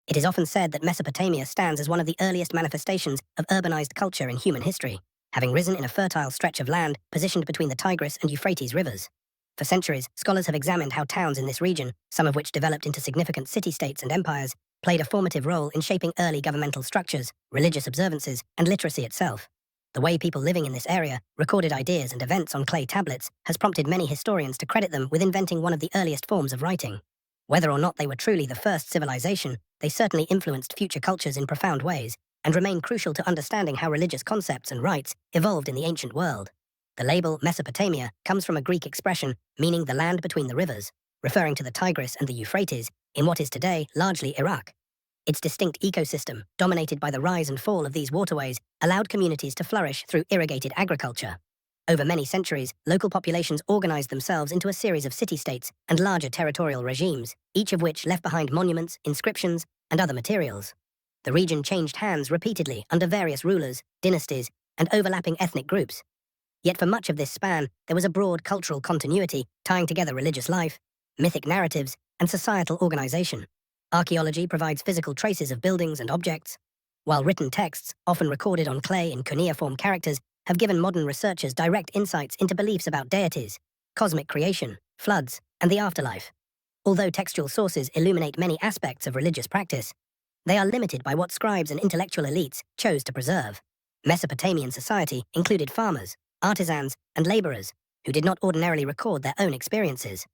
It is often said that Mesopotamia stands as one of the earliest manifestations of urbanized culture in human history, having risen in a fertile stretch of land positioned between the Tigris and Euphrates rivers. For centuries, scholars have examined how towns in this region, some of which developed into significant city-states and empires, played a formative role in shaping early governmental structures, religious observances, and literacy itself. The way people living in this area recorded ideas and events on clay tablets has prompted many historians to credit them with inventing one of the earliest forms of writing. Whether or not they were truly the first civilization, they certainly influenced future cultures in profound ways and remain crucial to understanding how religious concepts and rites evolved in the ancient world. The label Mesopotamia comes from a Greek expression meaning the land between the rivers, referring to the Tigris and the Euphrates in what is today largely Iraq. Its distinct ecosystem, dominated by the rise and fall of these waterways, allowed communities to flourish through irrigated agriculture. Over many centuries, local populations organized themselves into a series of city-states and larger territorial regimes, each of which left behind monuments, inscriptions, and other materials. The region changed hands repeatedly under various rulers, dynasties, and overlapping ethnic groups. Yet for much of this span, there was a broad cultural continuity tying together religious life, mythic narratives, and societal organization. Archaeology provides physical traces of buildings and objects, while written texts, often recorded on clay in cuneiform characters, have given modern researchers direct insights into beliefs about deities, cosmic creation, floods, and the afterlife. Although textual sources illuminate many aspects of religious practice, they are limited by what scribes and intellectual elites chose to preserve. Mesopotamian society included farmers, artisans, and laborers, who did not ordinarily record their own experiences.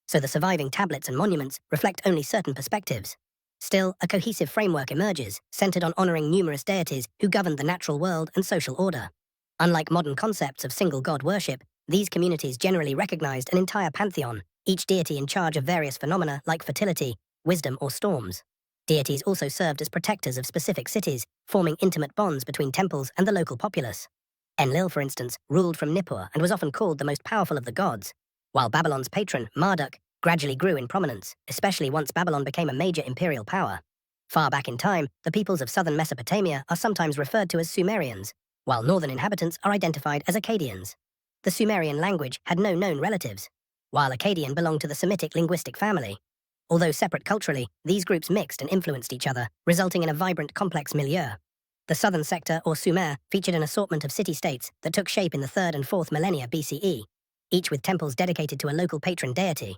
So the surviving tablets and monuments reflect only certain perspectives. Still, a cohesive framework emerges, centered on honoring numerous deities who governed the natural world and social order. Unlike modern concepts of single god worship, these communities generally recognized an entire pantheon, each deity in charge of various phenomena like fertility, wisdom, or storms. Deities also served as protectors of specific cities, forming intimate bonds between temples and the local populace. Enlil, for instance, ruled from Nippur and was often called the most powerful of the gods, while Babylon's patron, Marduk, gradually grew in prominence, especially once Babylon became a major imperial power. Far back in time, the peoples of southern Mesopotamia are sometimes referred to as Sumerians, while northern inhabitants are identified as Akkadians. The Sumerian language had no known relatives, while Akkadian belonged to the Semitic linguistic family. Although separate culturally, these groups mixed and influenced each other, resulting in a vibrant, complex milieu. The southern sector, or Sumer, featured an assortment of city-states that took shape in the 3rd and 4th millennia BCE, each with temples dedicated to a local patron deity.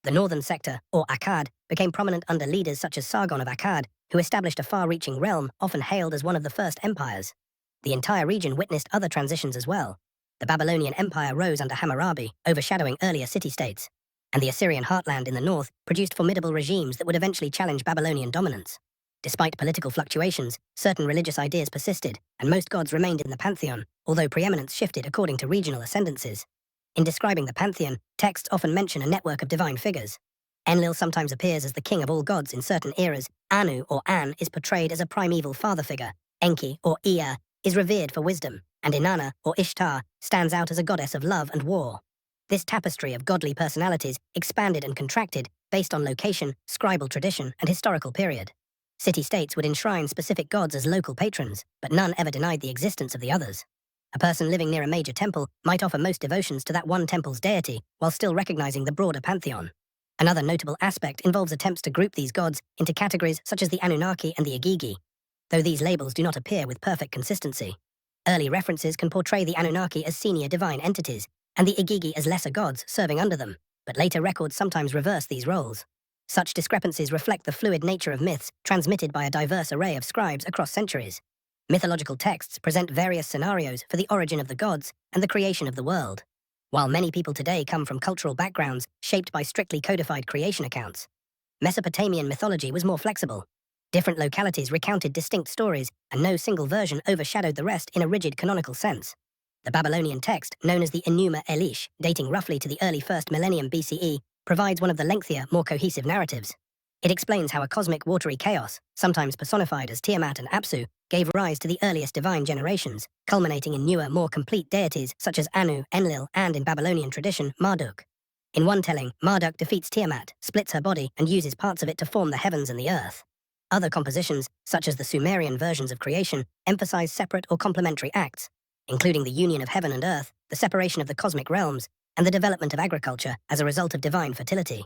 The northern sector, or Akkad, became prominent under leaders such as Sargon of Akkad, who established a far-reaching realm often hailed as one of the first empires. The entire region witnessed other transitions as well. The Babylonian Empire rose under Hammurabi, overshadowing earlier city-states, and the Assyrian heartland in the north produced formidable regimes that would eventually challenge Babylonian dominance. Despite political fluctuations, certain religious ideas persisted, and most gods remained in the pantheon, although preeminence shifted according to regional ascendances. In describing the pantheon, texts often mention a network of divine figures. Enlil sometimes appears as the king of all gods in certain eras. Anu, or An, is portrayed as a primeval father figure. Enki, or Ea, is revered for wisdom, and Inanna, or Ishtar, stands out as a goddess of love and war. This tapestry of godly personalities expanded and contracted based on location, scribal tradition, and historical period. City-states would enshrine specific gods as local patrons, but none ever denied the existence of the others. A person living near a major temple might offer most devotions to that one temple's deity, while still recognizing the broader pantheon. Another notable aspect involves attempts to group these gods into categories such as the Anunnaki and the Igigi, though these labels do not appear with perfect consistency. Early references can portray the Anunnaki as senior divine entities, and the Igigi as lesser gods serving under them, but later records sometimes reverse these roles. Such discrepancies reflect the fluid nature of myths transmitted by a diverse array of scribes across centuries. Mythological texts present various scenarios for the origin of the gods and the creation of the world. While many people today come from cultural backgrounds shaped by strictly codified creation accounts, Mesopotamian mythology was more flexible. Different localities recounted distinct stories, and no single version overshadowed the rest in a rigid canonical sense. The Babylonian text, known as the Enuma Elish, dating roughly to the early 1st millennium BCE, provides one of the lengthier, more cohesive narratives. It explains how a cosmic watery chaos, sometimes personified as Tiamat and Apsu, gave rise to the earliest divine generations, culminating in newer, more complete deities such as Anu, Enlil, and in Babylonian tradition, Marduk. In one telling, Marduk defeats Tiamat, splits her body, and uses parts of it to form the heavens and the earth. Other compositions, such as the Sumerian versions of creation, emphasize separate or complementary acts, including the union of heaven and earth, the separation of the cosmic realms, and the development of agriculture as a result of divine fertility.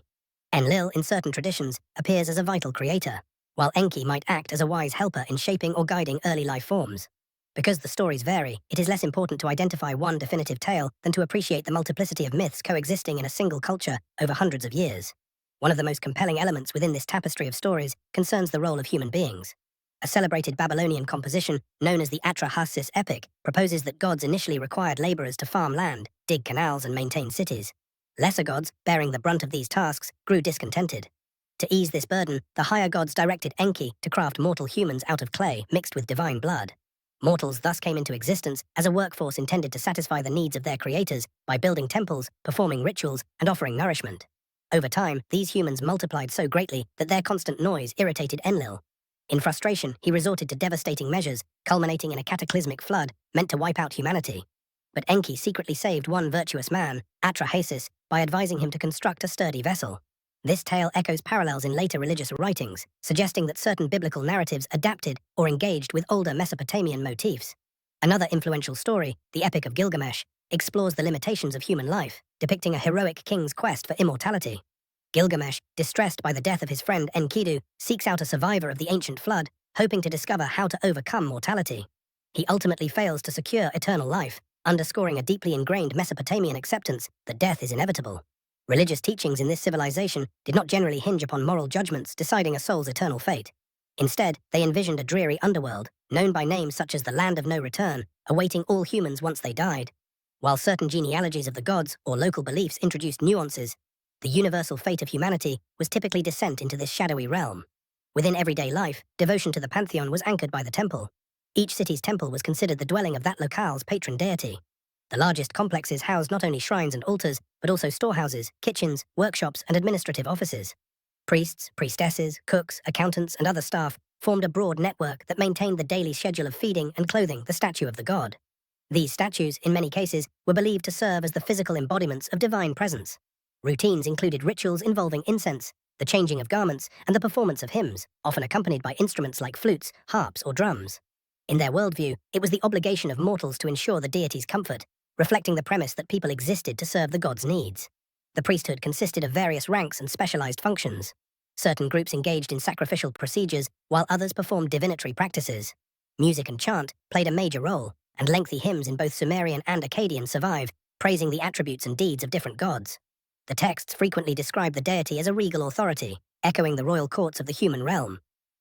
Enlil, in certain traditions, appears as a vital creator. while Enki might act as a wise helper in shaping or guiding early life forms. Because the stories vary, it is less important to identify one definitive tale than to appreciate the multiplicity of myths coexisting in a single culture over hundreds of years. One of the most compelling elements within this tapestry of stories concerns the role of human beings. A celebrated Babylonian composition known as the Atrahasis epic proposes that gods initially required laborers to farm land, dig canals, and maintain cities. Lesser gods, bearing the brunt of these tasks, grew discontented. To ease this burden, the higher gods directed Enki to craft mortal humans out of clay mixed with divine blood. Mortals thus came into existence as a workforce intended to satisfy the needs of their creators by building temples, performing rituals, and offering nourishment. Over time, these humans multiplied so greatly that their constant noise irritated Enlil. In frustration, he resorted to devastating measures, culminating in a cataclysmic flood meant to wipe out humanity. But Enki secretly saved one virtuous man, Atrahasis, by advising him to construct a sturdy vessel. This tale echoes parallels in later religious writings, suggesting that certain biblical narratives adapted or engaged with older Mesopotamian motifs. Another influential story, the Epic of Gilgamesh, explores the limitations of human life, depicting a heroic king's quest for immortality. Gilgamesh, distressed by the death of his friend Enkidu, seeks out a survivor of the ancient flood, hoping to discover how to overcome mortality. He ultimately fails to secure eternal life, underscoring a deeply ingrained Mesopotamian acceptance that death is inevitable. Religious teachings in this civilization did not generally hinge upon moral judgments deciding a soul's eternal fate. Instead, they envisioned a dreary underworld, known by names such as the Land of No Return, awaiting all humans once they died. While certain genealogies of the gods or local beliefs introduced nuances, the universal fate of humanity was typically descent into this shadowy realm. Within everyday life, devotion to the pantheon was anchored by the temple. Each city's temple was considered the dwelling of that locale's patron deity. The largest complexes housed not only shrines and altars, but also storehouses, kitchens, workshops, and administrative offices. Priests, priestesses, cooks, accountants, and other staff formed a broad network that maintained the daily schedule of feeding and clothing the statue of the god. These statues, in many cases, were believed to serve as the physical embodiments of divine presence. Routines included rituals involving incense, the changing of garments, and the performance of hymns, often accompanied by instruments like flutes, harps, or drums. In their worldview, it was the obligation of mortals to ensure the deity's comfort, reflecting the premise that people existed to serve the god's needs. The priesthood consisted of various ranks and specialized functions. Certain groups engaged in sacrificial procedures, while others performed divinatory practices. Music and chant played a major role, and lengthy hymns in both Sumerian and Akkadian survive, praising the attributes and deeds of different gods. The texts frequently describe the deity as a regal authority, echoing the royal courts of the human realm.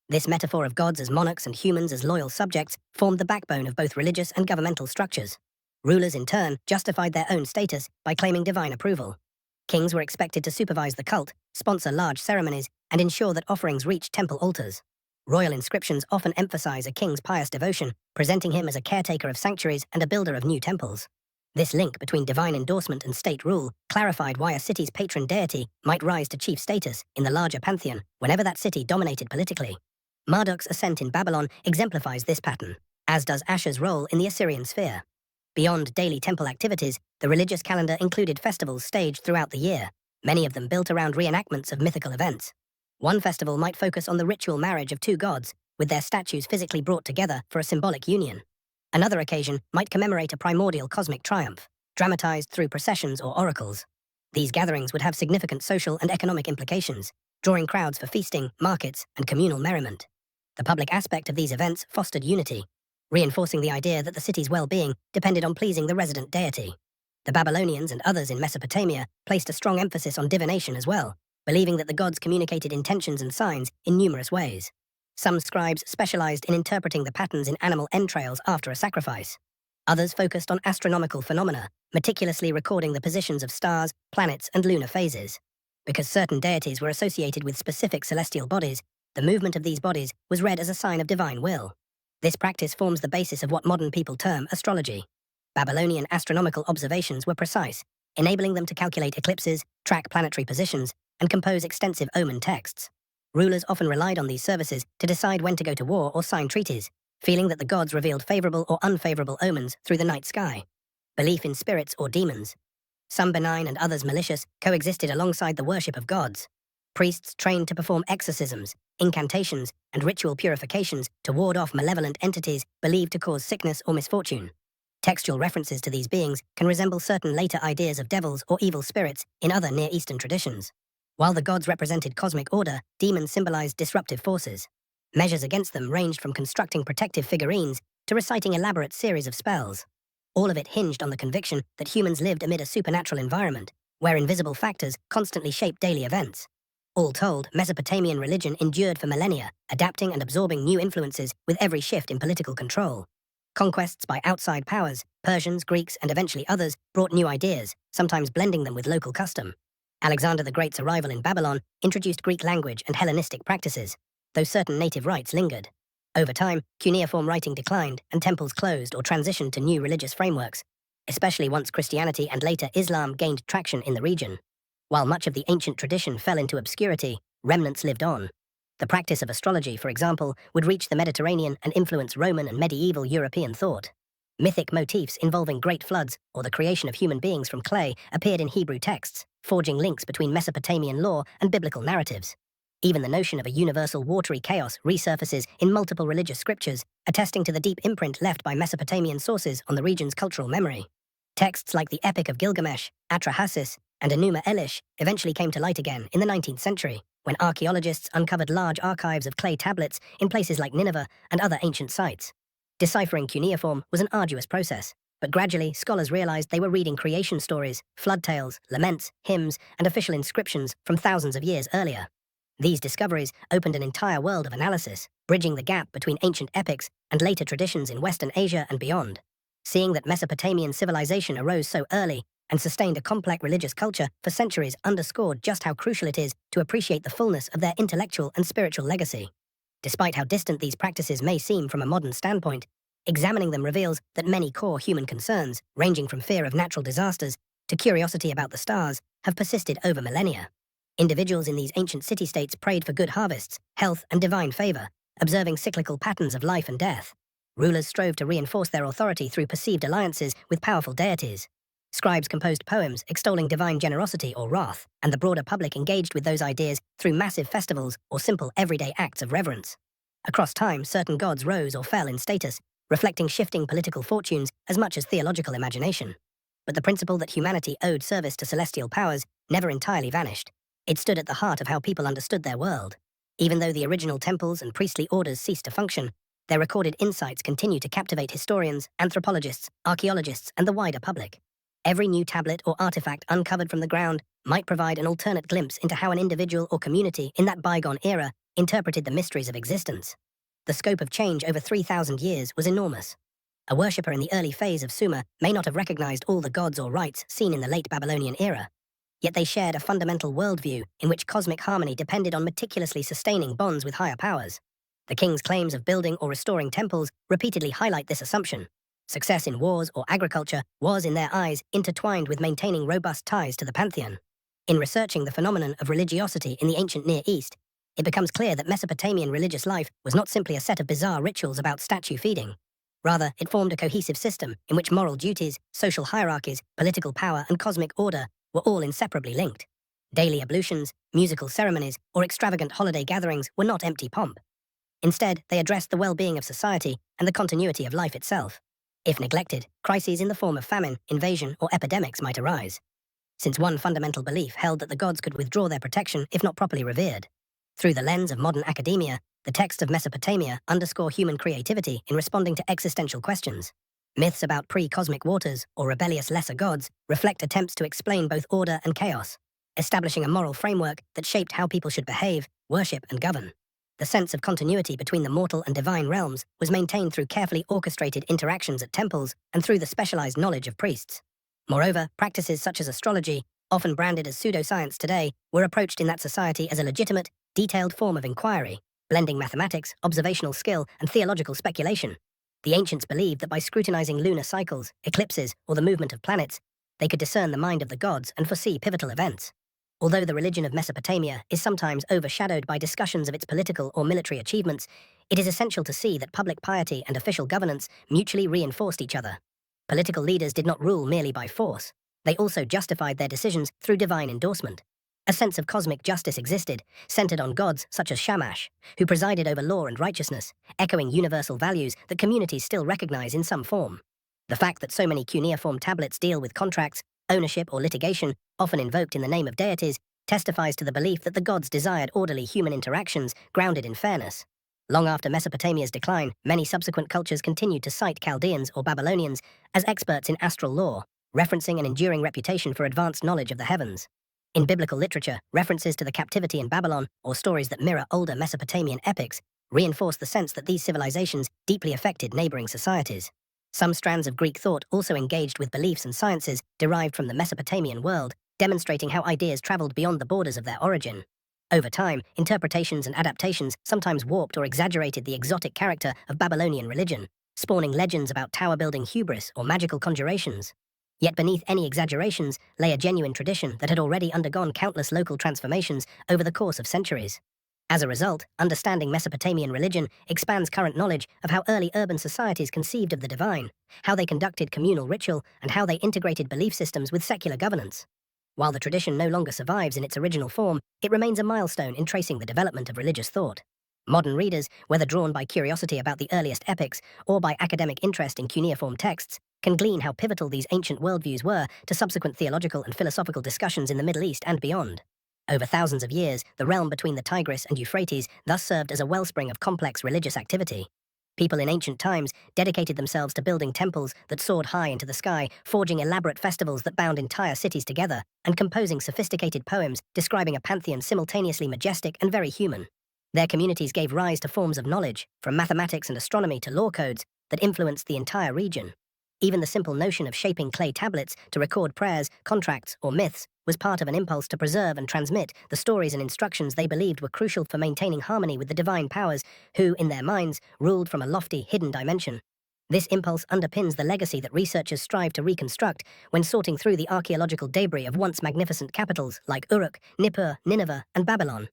This metaphor of gods as monarchs and humans as loyal subjects formed the backbone of both religious and governmental structures. Rulers, in turn, justified their own status by claiming divine approval. Kings were expected to supervise the cult, sponsor large ceremonies, and ensure that offerings reached temple altars. Royal inscriptions often emphasize a king's pious devotion, presenting him as a caretaker of sanctuaries and a builder of new temples. This link between divine endorsement and state rule clarified why a city's patron deity might rise to chief status in the larger pantheon whenever that city dominated politically. Marduk's ascent in Babylon exemplifies this pattern, as does Ashur's role in the Assyrian sphere. Beyond daily temple activities, the religious calendar included festivals staged throughout the year, many of them built around reenactments of mythical events. One festival might focus on the ritual marriage of two gods, with their statues physically brought together for a symbolic union. Another occasion might commemorate a primordial cosmic triumph, dramatized through processions or oracles. These gatherings would have significant social and economic implications, drawing crowds for feasting, markets, and communal merriment. The public aspect of these events fostered unity, reinforcing the idea that the city's well-being depended on pleasing the resident deity. The Babylonians and others in Mesopotamia placed a strong emphasis on divination as well, believing that the gods communicated intentions and signs in numerous ways. Some scribes specialized in interpreting the patterns in animal entrails after a sacrifice. Others focused on astronomical phenomena, meticulously recording the positions of stars, planets, and lunar phases. Because certain deities were associated with specific celestial bodies, the movement of these bodies was read as a sign of divine will. This practice forms the basis of what modern people term astrology. Babylonian astronomical observations were precise, enabling them to calculate eclipses, track planetary positions, and compose extensive omen texts. Rulers often relied on these services to decide when to go to war or sign treaties, feeling that the gods revealed favorable or unfavorable omens through the night sky. Belief in spirits or demons, some benign and others malicious, coexisted alongside the worship of gods. Priests trained to perform exorcisms, incantations, and ritual purifications to ward off malevolent entities believed to cause sickness or misfortune. Textual references to these beings can resemble certain later ideas of devils or evil spirits in other Near Eastern traditions. While the gods represented cosmic order, demons symbolized disruptive forces. Measures against them ranged from constructing protective figurines to reciting elaborate series of spells. All of it hinged on the conviction that humans lived amid a supernatural environment, where invisible factors constantly shaped daily events. All told, Mesopotamian religion endured for millennia, adapting and absorbing new influences with every shift in political control. Conquests by outside powers, Persians, Greeks, and eventually others, brought new ideas, sometimes blending them with local custom. Alexander the Great's arrival in Babylon introduced Greek language and Hellenistic practices, though certain native rites lingered. Over time, cuneiform writing declined and temples closed or transitioned to new religious frameworks, especially once Christianity and later Islam gained traction in the region. While much of the ancient tradition fell into obscurity, remnants lived on. The practice of astrology, for example, would reach the Mediterranean and influence Roman and medieval European thought. Mythic motifs involving great floods or the creation of human beings from clay appeared in Hebrew texts, forging links between Mesopotamian lore and biblical narratives. Even the notion of a universal watery chaos resurfaces in multiple religious scriptures, attesting to the deep imprint left by Mesopotamian sources on the region's cultural memory. Texts like the Epic of Gilgamesh, Atrahasis, and Enuma Elish eventually came to light again in the 19th century, when archaeologists uncovered large archives of clay tablets in places like Nineveh and other ancient sites. Deciphering cuneiform was an arduous process, but gradually scholars realized they were reading creation stories, flood tales, laments, hymns, and official inscriptions from thousands of years earlier. These discoveries opened an entire world of analysis, bridging the gap between ancient epics and later traditions in Western Asia and beyond. Seeing that Mesopotamian civilization arose so early and sustained a complex religious culture for centuries underscored just how crucial it is to appreciate the fullness of their intellectual and spiritual legacy. Despite how distant these practices may seem from a modern standpoint, examining them reveals that many core human concerns, ranging from fear of natural disasters to curiosity about the stars, have persisted over millennia. Individuals in these ancient city-states prayed for good harvests, health, and divine favor, observing cyclical patterns of life and death. Rulers strove to reinforce their authority through perceived alliances with powerful deities. Scribes composed poems extolling divine generosity or wrath, and the broader public engaged with those ideas through massive festivals or simple everyday acts of reverence. Across time, certain gods rose or fell in status, reflecting shifting political fortunes as much as theological imagination. But the principle that humanity owed service to celestial powers never entirely vanished. It stood at the heart of how people understood their world. Even though the original temples and priestly orders ceased to function, their recorded insights continue to captivate historians, anthropologists, archaeologists, and the wider public. Every new tablet or artifact uncovered from the ground might provide an alternate glimpse into how an individual or community in that bygone era interpreted the mysteries of existence. The scope of change over 3,000 years was enormous. A worshipper in the early phase of Sumer may not have recognized all the gods or rites seen in the late Babylonian era, yet they shared a fundamental worldview in which cosmic harmony depended on meticulously sustaining bonds with higher powers. The king's claims of building or restoring temples repeatedly highlight this assumption. Success in wars or agriculture was, in their eyes, intertwined with maintaining robust ties to the pantheon. In researching the phenomenon of religiosity in the ancient Near East, it becomes clear that Mesopotamian religious life was not simply a set of bizarre rituals about statue feeding. Rather, it formed a cohesive system in which moral duties, social hierarchies, political power, and cosmic order were all inseparably linked. Daily ablutions, musical ceremonies, or extravagant holiday gatherings were not empty pomp. Instead, they addressed the well-being of society and the continuity of life itself. If neglected, crises in the form of famine, invasion, or epidemics might arise, since one fundamental belief held that the gods could withdraw their protection if not properly revered. Through the lens of modern academia, the texts of Mesopotamia underscore human creativity in responding to existential questions. Myths about pre-cosmic waters or rebellious lesser gods reflect attempts to explain both order and chaos, establishing a moral framework that shaped how people should behave, worship, and govern. The sense of continuity between the mortal and divine realms was maintained through carefully orchestrated interactions at temples and through the specialized knowledge of priests. Moreover, practices such as astrology, often branded as pseudoscience today, were approached in that society as a legitimate, detailed form of inquiry, blending mathematics, observational skill, and theological speculation. The ancients believed that by scrutinizing lunar cycles, eclipses, or the movement of planets, they could discern the mind of the gods and foresee pivotal events. Although the religion of Mesopotamia is sometimes overshadowed by discussions of its political or military achievements, it is essential to see that public piety and official governance mutually reinforced each other. Political leaders did not rule merely by force. They also justified their decisions through divine endorsement. A sense of cosmic justice existed, centered on gods such as Shamash, who presided over law and righteousness, echoing universal values that communities still recognize in some form. The fact that so many cuneiform tablets deal with contracts, ownership, or litigation, often invoked in the name of deities, testifies to the belief that the gods desired orderly human interactions grounded in fairness. Long after Mesopotamia's decline, many subsequent cultures continued to cite Chaldeans or Babylonians as experts in astral lore, referencing an enduring reputation for advanced knowledge of the heavens. In biblical literature, references to the captivity in Babylon, or stories that mirror older Mesopotamian epics, reinforce the sense that these civilizations deeply affected neighboring societies. Some strands of Greek thought also engaged with beliefs and sciences derived from the Mesopotamian world, demonstrating how ideas traveled beyond the borders of their origin. Over time, interpretations and adaptations sometimes warped or exaggerated the exotic character of Babylonian religion, spawning legends about tower-building hubris or magical conjurations. Yet beneath any exaggerations lay a genuine tradition that had already undergone countless local transformations over the course of centuries. As a result, understanding Mesopotamian religion expands current knowledge of how early urban societies conceived of the divine, how they conducted communal ritual, and how they integrated belief systems with secular governance. While the tradition no longer survives in its original form, it remains a milestone in tracing the development of religious thought. Modern readers, whether drawn by curiosity about the earliest epics or by academic interest in cuneiform texts, can glean how pivotal these ancient worldviews were to subsequent theological and philosophical discussions in the Middle East and beyond. Over thousands of years, the realm between the Tigris and Euphrates thus served as a wellspring of complex religious activity. People in ancient times dedicated themselves to building temples that soared high into the sky, forging elaborate festivals that bound entire cities together, and composing sophisticated poems describing a pantheon simultaneously majestic and very human. Their communities gave rise to forms of knowledge, from mathematics and astronomy to law codes, that influenced the entire region. Even the simple notion of shaping clay tablets to record prayers, contracts, or myths was part of an impulse to preserve and transmit the stories and instructions they believed were crucial for maintaining harmony with the divine powers who, in their minds, ruled from a lofty, hidden dimension. This impulse underpins the legacy that researchers strive to reconstruct when sorting through the archaeological debris of once magnificent capitals like Uruk, Nippur, Nineveh, and Babylon.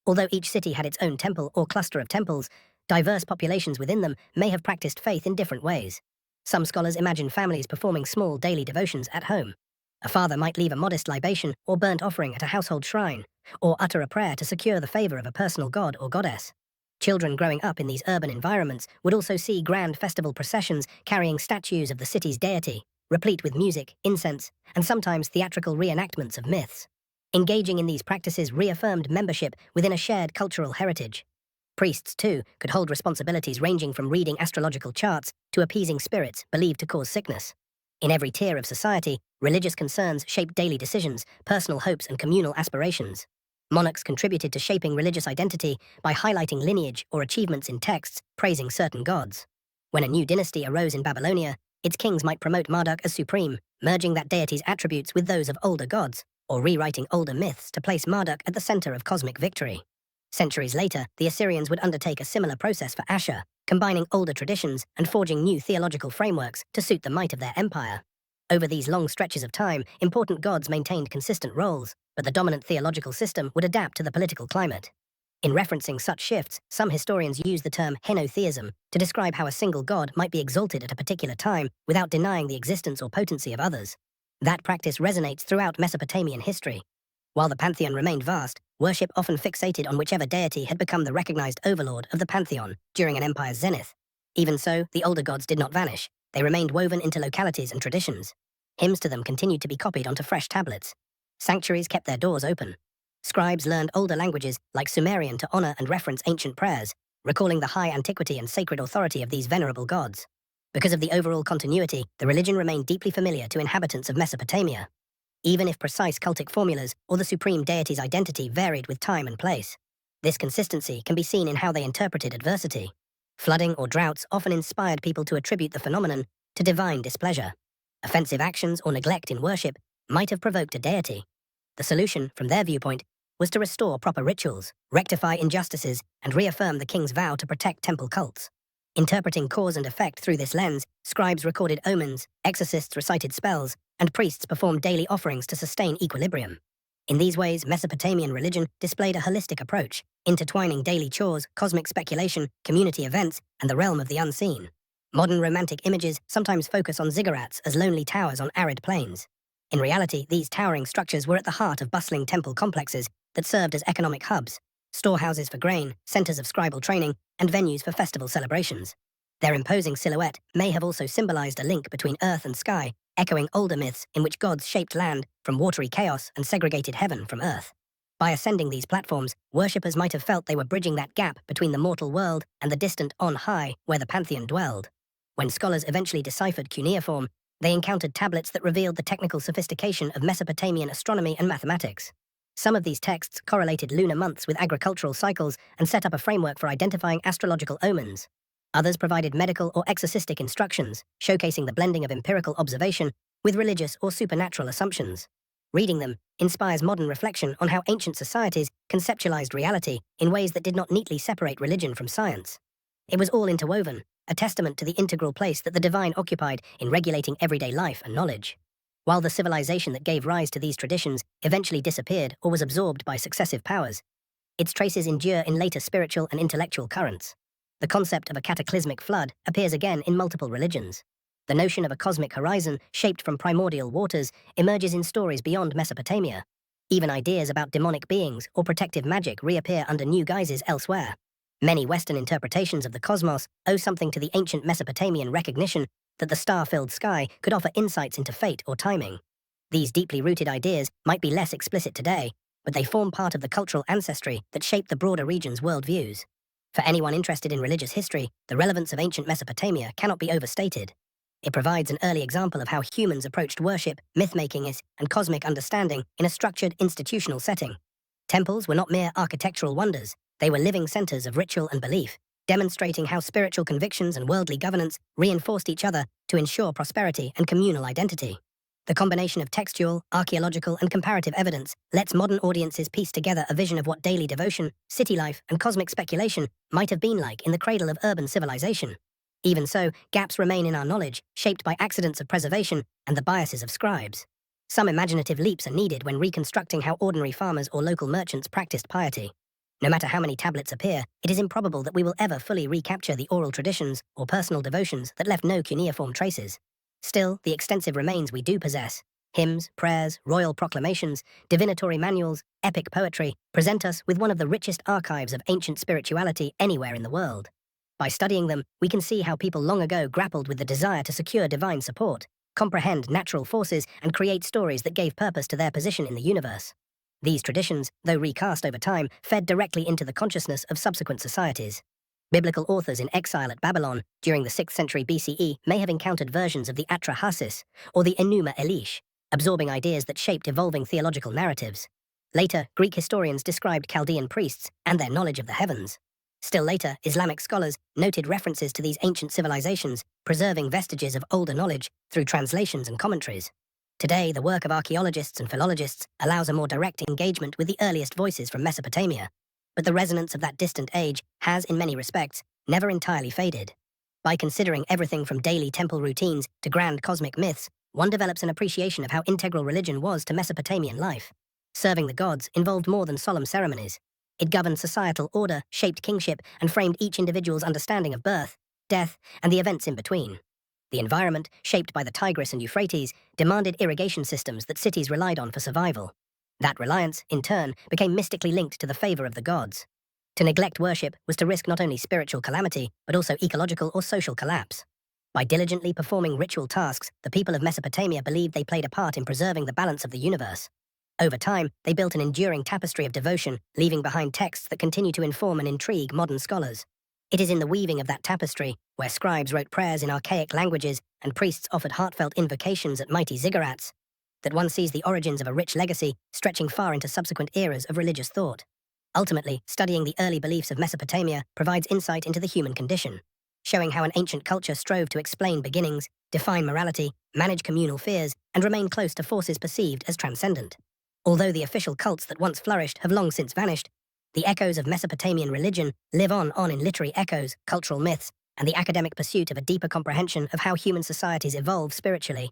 Although each city had its own temple or cluster of temples, diverse populations within them may have practiced faith in different ways. Some scholars imagine families performing small daily devotions at home. A father might leave a modest libation or burnt offering at a household shrine, or utter a prayer to secure the favor of a personal god or goddess. Children growing up in these urban environments would also see grand festival processions carrying statues of the city's deity, replete with music, incense, and sometimes theatrical reenactments of myths. Engaging in these practices reaffirmed membership within a shared cultural heritage. Priests, too, could hold responsibilities ranging from reading astrological charts to appeasing spirits believed to cause sickness. In every tier of society, religious concerns shaped daily decisions, personal hopes, and communal aspirations. Monarchs contributed to shaping religious identity by highlighting lineage or achievements in texts praising certain gods. When a new dynasty arose in Babylonia, its kings might promote Marduk as supreme, merging that deity's attributes with those of older gods, or rewriting older myths to place Marduk at the center of cosmic victory. Centuries later, the Assyrians would undertake a similar process for Ashur, combining older traditions and forging new theological frameworks to suit the might of their empire. Over these long stretches of time, important gods maintained consistent roles, but the dominant theological system would adapt to the political climate. In referencing such shifts, some historians use the term henotheism to describe how a single god might be exalted at a particular time without denying the existence or potency of others. That practice resonates throughout Mesopotamian history. While the pantheon remained vast, worship often fixated on whichever deity had become the recognized overlord of the pantheon during an empire's zenith. Even so, the older gods did not vanish. They remained woven into localities and traditions. Hymns to them continued to be copied onto fresh tablets. Sanctuaries kept their doors open. Scribes learned older languages like Sumerian to honor and reference ancient prayers, recalling the high antiquity and sacred authority of these venerable gods. Because of the overall continuity, the religion remained deeply familiar to inhabitants of Mesopotamia, even if precise cultic formulas or the supreme deity's identity varied with time and place. This consistency can be seen in how they interpreted adversity. Flooding or droughts often inspired people to attribute the phenomenon to divine displeasure. Offensive actions or neglect in worship might have provoked a deity. The solution, from their viewpoint, was to restore proper rituals, rectify injustices, and reaffirm the king's vow to protect temple cults. Interpreting cause and effect through this lens, scribes recorded omens, exorcists recited spells, and priests performed daily offerings to sustain equilibrium. In these ways, Mesopotamian religion displayed a holistic approach, intertwining daily chores, cosmic speculation, community events, and the realm of the unseen. Modern romantic images sometimes focus on ziggurats as lonely towers on arid plains. In reality, these towering structures were at the heart of bustling temple complexes that served as economic hubs, storehouses for grain, centers of scribal training, and venues for festival celebrations. Their imposing silhouette may have also symbolized a link between earth and sky, echoing older myths in which gods shaped land from watery chaos and segregated heaven from earth. By ascending these platforms, worshippers might have felt they were bridging that gap between the mortal world and the distant on high where the pantheon dwelled. When scholars eventually deciphered cuneiform, they encountered tablets that revealed the technical sophistication of Mesopotamian astronomy and mathematics. Some of these texts correlated lunar months with agricultural cycles and set up a framework for identifying astrological omens. Others provided medical or exorcistic instructions, showcasing the blending of empirical observation with religious or supernatural assumptions. Reading them inspires modern reflection on how ancient societies conceptualized reality in ways that did not neatly separate religion from science. It was all interwoven, a testament to the integral place that the divine occupied in regulating everyday life and knowledge. While the civilization that gave rise to these traditions eventually disappeared or was absorbed by successive powers, its traces endure in later spiritual and intellectual currents. The concept of a cataclysmic flood appears again in multiple religions. The notion of a cosmic horizon shaped from primordial waters emerges in stories beyond Mesopotamia. Even ideas about demonic beings or protective magic reappear under new guises elsewhere. Many Western interpretations of the cosmos owe something to the ancient Mesopotamian recognition that the star-filled sky could offer insights into fate or timing. These deeply rooted ideas might be less explicit today, but they form part of the cultural ancestry that shaped the broader region's worldviews. For anyone interested in religious history, the relevance of ancient Mesopotamia cannot be overstated. It provides an early example of how humans approached worship, myth-making, and cosmic understanding in a structured institutional setting. Temples were not mere architectural wonders, they were living centers of ritual and belief, demonstrating how spiritual convictions and worldly governance reinforced each other to ensure prosperity and communal identity. The combination of textual, archaeological, and comparative evidence lets modern audiences piece together a vision of what daily devotion, city life, and cosmic speculation might have been like in the cradle of urban civilization. Even so, gaps remain in our knowledge, shaped by accidents of preservation and the biases of scribes. Some imaginative leaps are needed when reconstructing how ordinary farmers or local merchants practiced piety. No matter how many tablets appear, it is improbable that we will ever fully recapture the oral traditions or personal devotions that left no cuneiform traces. Still, the extensive remains we do possess, hymns, prayers, royal proclamations, divinatory manuals, epic poetry, present us with one of the richest archives of ancient spirituality anywhere in the world. By studying them, we can see how people long ago grappled with the desire to secure divine support, comprehend natural forces, and create stories that gave purpose to their position in the universe. These traditions, though recast over time, fed directly into the consciousness of subsequent societies. Biblical authors in exile at Babylon during the 6th century BCE may have encountered versions of the Atrahasis or the Enuma Elish, absorbing ideas that shaped evolving theological narratives. Later, Greek historians described Chaldean priests and their knowledge of the heavens. Still later, Islamic scholars noted references to these ancient civilizations, preserving vestiges of older knowledge through translations and commentaries. Today, the work of archaeologists and philologists allows a more direct engagement with the earliest voices from Mesopotamia. But the resonance of that distant age has, in many respects, never entirely faded. By considering everything from daily temple routines to grand cosmic myths, one develops an appreciation of how integral religion was to Mesopotamian life. Serving the gods involved more than solemn ceremonies. It governed societal order, shaped kingship, and framed each individual's understanding of birth, death, and the events in between. The environment, shaped by the Tigris and Euphrates, demanded irrigation systems that cities relied on for survival. That reliance, in turn, became mystically linked to the favor of the gods. To neglect worship was to risk not only spiritual calamity, but also ecological or social collapse. By diligently performing ritual tasks, the people of Mesopotamia believed they played a part in preserving the balance of the universe. Over time, they built an enduring tapestry of devotion, leaving behind texts that continue to inform and intrigue modern scholars. It is in the weaving of that tapestry, where scribes wrote prayers in archaic languages and priests offered heartfelt invocations at mighty ziggurats, that one sees the origins of a rich legacy stretching far into subsequent eras of religious thought. Ultimately, studying the early beliefs of Mesopotamia provides insight into the human condition, showing how an ancient culture strove to explain beginnings, define morality, manage communal fears, and remain close to forces perceived as transcendent. Although the official cults that once flourished have long since vanished, the echoes of Mesopotamian religion live on in literary echoes, cultural myths, and the academic pursuit of a deeper comprehension of how human societies evolve spiritually.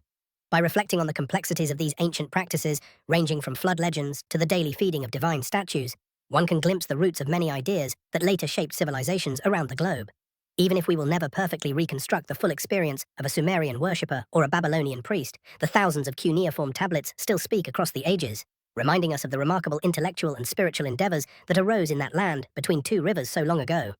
By reflecting on the complexities of these ancient practices, ranging from flood legends to the daily feeding of divine statues, one can glimpse the roots of many ideas that later shaped civilizations around the globe. Even if we will never perfectly reconstruct the full experience of a Sumerian worshipper or a Babylonian priest, the thousands of cuneiform tablets still speak across the ages, reminding us of the remarkable intellectual and spiritual endeavors that arose in that land between two rivers so long ago.